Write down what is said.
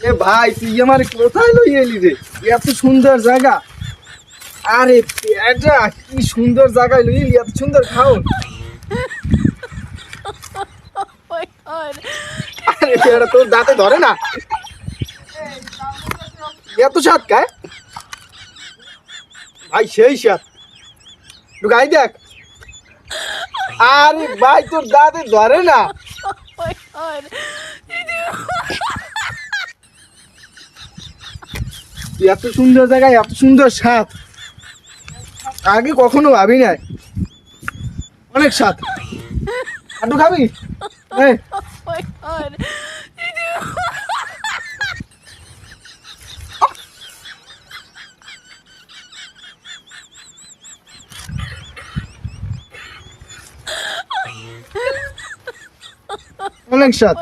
এ ভাই তুই আমার কোথায় লই এলি রে? এত সুন্দর জায়গা। আরে এটা কি সুন্দর জায়গায় লই এলি, এত সুন্দর খাও। আরে এটা তোর দাঁতে ধরে না, এত স্বাদ খায় ভাই, সেই স্বাদ। একটু গাই দেখ। আরে ভাই তোর দাঁতে ধরে না। এত সুন্দর জায়গায় এত সুন্দর স্বাদ আগে কখনো ভাবি নাই। অনেক স্বাদ। একটু খাবি? এই, অনেক স্বাদ।